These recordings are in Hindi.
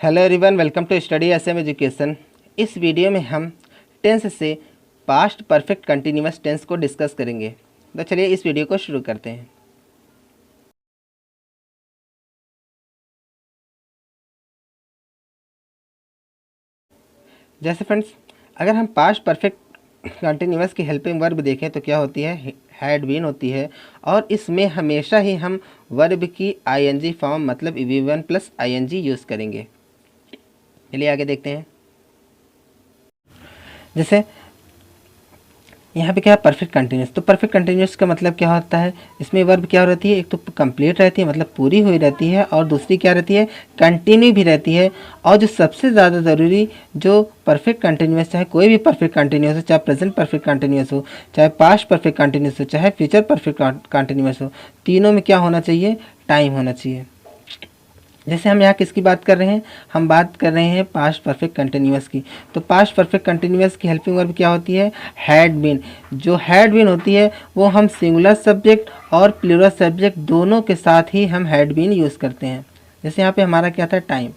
Hello everyone, welcome to study SM education. इस वीडियो में हम टेंस से पास्ट परफेक्ट कंटिन्यूअस टेंस को डिस्कस करेंगे। तो चलिए इस वीडियो को शुरू करते हैं। जैसे फ्रेंड्स, अगर हम पास्ट परफेक्ट कंटिन्यूअस की हेल्पिंग वर्ब देखें तो क्या होती है, हैड बीन होती है। और इसमें हमेशा ही हम वर्ब की आईएनजी फॉर्म मतलब वी1 प्लस आईएनजी यूज़ करेंगे। चलिए आगे देखते हैं। जैसे यहाँ पे क्या है, परफेक्ट कंटिन्यूस। तो परफेक्ट कंटिन्यूस का मतलब क्या होता है, इसमें वर्ब क्या रहती है, एक तो कंप्लीट रहती है मतलब पूरी हुई रहती है, और दूसरी क्या रहती है, कंटिन्यू भी रहती है। और जो सबसे ज़्यादा ज़रूरी, जो परफेक्ट कंटिन्यूस, चाहे कोई भी परफेक्ट कंटिन्यूस हो, चाहे प्रेजेंट परफेक्ट कंटिन्यूस हो, चाहे पास्ट परफेक्ट कंटिन्यूस हो, चाहे फ्यूचर परफेक्ट कंटिन्यूस हो, तीनों में क्या होना चाहिए, टाइम होना चाहिए। जैसे हम यहाँ किसकी बात कर रहे हैं, हम बात कर रहे हैं पास्ट परफेक्ट कंटिन्यूअस की। तो पास्ट परफेक्ट कंटिन्यूअस की हेल्पिंग वर्ब क्या होती है, हैड बीन। जो हैड बीन होती है वो हम सिंगुलर सब्जेक्ट और प्लूरल सब्जेक्ट दोनों के साथ ही हम हैड बीन यूज़ करते हैं। जैसे यहाँ पे हमारा क्या था, टाइम।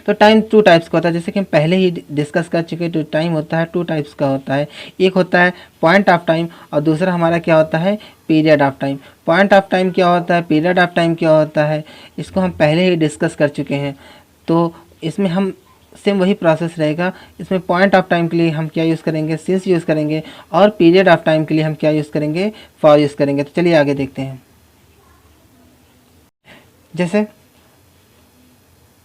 तो टाइम टू टाइप्स का होता है, जैसे कि हम पहले ही डिस्कस कर चुके। तो टाइम होता है टू टाइप्स का होता है, एक होता है पॉइंट ऑफ टाइम और दूसरा हमारा क्या होता है, period of time. Point of time क्या होता है, पीरियड ऑफ टाइम क्या होता है, इसको हम पहले ही डिस्कस कर चुके हैं। तो इसमें हम सेम वही प्रोसेस रहेगा। इसमें पॉइंट ऑफ टाइम के लिए हम क्या यूज़ करेंगे, सिंस यूज़ करेंगे, और पीरियड ऑफ टाइम के लिए हम क्या यूज़ करेंगे, फॉर यूज़ करेंगे। तो चलिए आगे देखते हैं। जैसे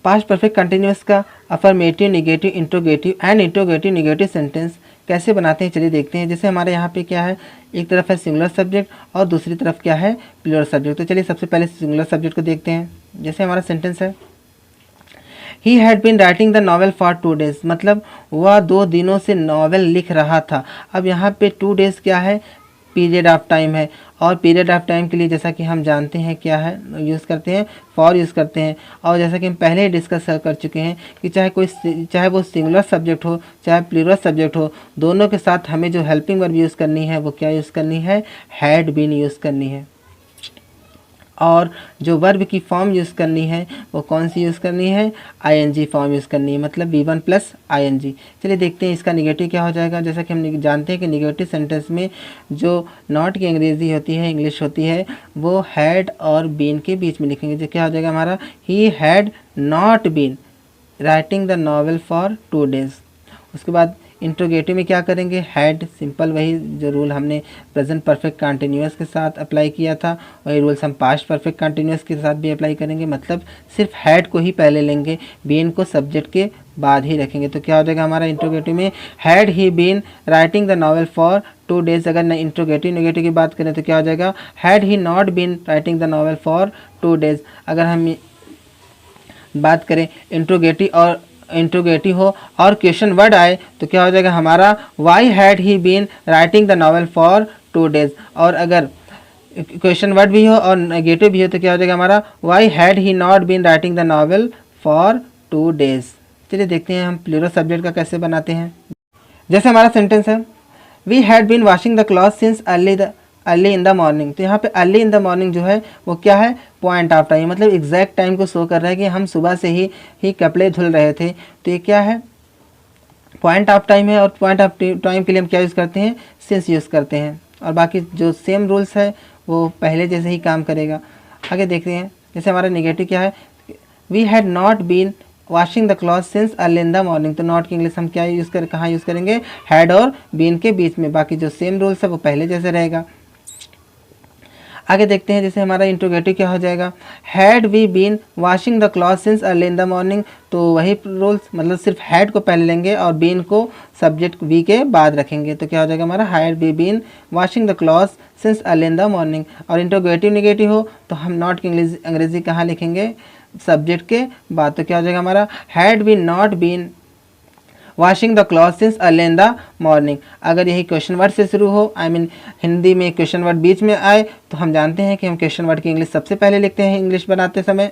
पास्ट परफेक्ट कंटिन्यूअस का affirmative, negative, interrogative and interrogative negative sentence कैसे बनाते हैं, चलिए देखते हैं। जैसे हमारे यहाँ पे क्या है, एक तरफ है सिंगुलर सब्जेक्ट और दूसरी तरफ क्या है, प्लूरल सब्जेक्ट। तो चलिए सबसे पहले सिंगुलर सब्जेक्ट को देखते हैं। जैसे हमारा सेंटेंस है, he had been writing the novel for 2 days, मतलब वह 2 दिनों से नॉवेल लिख रहा था। अब यहाँ पे 2 days क्या है, पीरियड ऑफ टाइम है। और पीरियड ऑफ टाइम के लिए जैसा कि हम जानते हैं क्या है, यूज़ करते हैं, फॉर यूज़ करते हैं। और जैसा कि हम पहले ही डिस्कस कर चुके हैं कि चाहे वो सिंगुलर सब्जेक्ट हो चाहे प्लूरल सब्जेक्ट हो, दोनों के साथ हमें जो हेल्पिंग वर्ब यूज़ करनी है वो क्या यूज़ करनी है, हैड बीन यूज़ करनी है। और जो वर्ब की फॉर्म यूज़ करनी है वो कौन सी यूज़ करनी है, आईएनजी फॉर्म यूज़ करनी है, मतलब वी1 प्लस आईएनजी। चलिए देखते हैं इसका निगेटिव क्या हो जाएगा। जैसा कि हम जानते हैं कि निगेटिव सेंटेंस में जो नॉट की अंग्रेज़ी होती है, इंग्लिश होती है, वो हैड और बीन के बीच में लिखेंगे। जो क्या हो जाएगा हमारा, he had not been writing the novel for 2 days। उसके बाद इंट्रोगेटिव में क्या करेंगे, हैड, सिंपल वही जो रूल हमने प्रेजेंट परफेक्ट कंटिन्यूअस के साथ अप्लाई किया था, वही रूल्स हम पास्ट परफेक्ट कंटिन्यूअस के साथ भी अप्लाई करेंगे। मतलब सिर्फ हैड को ही पहले लेंगे, बीन को सब्जेक्ट के बाद ही रखेंगे। तो क्या हो जाएगा हमारा इंट्रोगेटिव में, had he been writing the novel for 2 days। अगर न इंट्रोगेटिव नेगेटिव की बात करें तो क्या हो जाएगा, had he not been writing the novel for 2 days। अगर हम बात करें इंट्रोगेटिव हो और क्वेश्चन वर्ड आए तो क्या हो जाएगा हमारा, why had he been writing the novel for 2 days। और अगर क्वेश्चन वर्ड भी हो और नेगेटिव भी हो तो क्या हो जाएगा हमारा, why had he not been writing the novel for 2 days। चलिए देखते हैं हम प्लूरल सब्जेक्ट का कैसे बनाते हैं। जैसे हमारा सेंटेंस है, we had been washing the cloth since early in the morning. तो यहाँ पे अर्ली इन द मॉर्निंग जो है वो क्या है, पॉइंट ऑफ टाइम, मतलब एग्जैक्ट टाइम को शो कर रहा है कि हम सुबह से ही कपड़े धुल रहे थे। तो ये क्या है, पॉइंट ऑफ टाइम है। और पॉइंट ऑफ टाइम के लिए हम क्या यूज़ करते हैं, सिंस यूज़ करते हैं। और बाकी जो सेम रूल्स है वो पहले जैसे ही काम करेगा। आगे देखते हैं। जैसे हमारा नेगेटिव क्या है, we had not been washing the cloth since early in the morning. तो नॉट की इंग्लिश हम क्या यूज़ करें, कहाँ यूज़ करेंगे, हैड और बीन के बीच में। बाकी जो सेम रूल्स है वो पहले जैसे रहेगा। आगे देखते हैं। जैसे हमारा इंट्रोगेटिव क्या हो जाएगा, had we been washing the cloth since early in the morning. तो वही रूल्स, मतलब सिर्फ हैड को पहले लेंगे और बीन को सब्जेक्ट वी के बाद रखेंगे। तो क्या हो जाएगा हमारा, had we been washing the cloth since early in the morning. और इंट्रोगेटिव नेगेटिव हो तो हम नॉट की अंग्रेजी कहाँ लिखेंगे, सब्जेक्ट के बाद। तो क्या हो जाएगा हमारा, had we not been washing the cloth since early in the morning. अगर यही क्वेश्चन वर्ड से शुरू हो, हिंदी में क्वेश्चन वर्ड बीच में आए तो हम जानते हैं कि हम क्वेश्चन वर्ड की इंग्लिश सबसे पहले लिखते हैं इंग्लिश बनाते समय।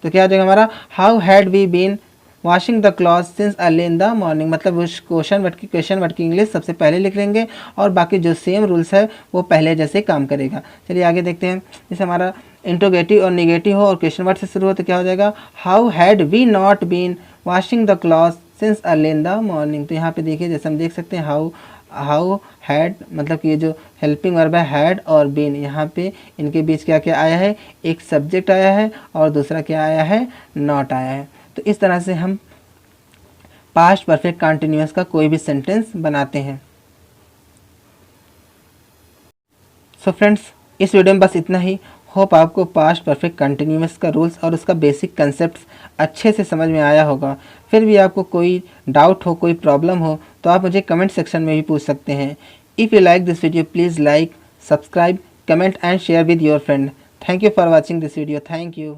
तो क्या हो जाएगा हमारा, how had we been washing the cloth since early in the morning. मतलब उस क्वेश्चन वर्ड की इंग्लिश सबसे पहले लिख लेंगे और बाकी जो सेम रूल्स है वो पहले जैसे काम करेगा। चलिए आगे देखते हैं। जैसे हमारा इंट्रोगेटिव और निगेटिव हो और क्वेश्चन वर्ड से शुरू हो तो क्या हो जाएगा, how had we not been washing the cloth since early in the morning. तो यहाँ पे देखिए जैसे हम देख सकते हैं हाउ हैड मतलब कि ये जो हेल्पिंग वर्ब है हैड और बीन, यहाँ पे इनके बीच क्या क्या आया है, एक सब्जेक्ट आया है और दूसरा क्या आया है, नॉट आया है। तो इस तरह से हम पास्ट परफेक्ट कंटिन्यूअस का कोई भी सेंटेंस बनाते हैं। सो फ्रेंड्स, इस वीडियो में बस इतना ही। होप आपको पास्ट परफेक्ट कंटिन्यूअस का रूल्स और उसका बेसिक कंसेप्ट अच्छे से समझ में आया होगा। फिर भी आपको कोई डाउट हो, कोई प्रॉब्लम हो तो आप मुझे कमेंट सेक्शन में भी पूछ सकते हैं। If you like this video please like, subscribe, comment and share with your friend. Thank you for watching this video. Thank you.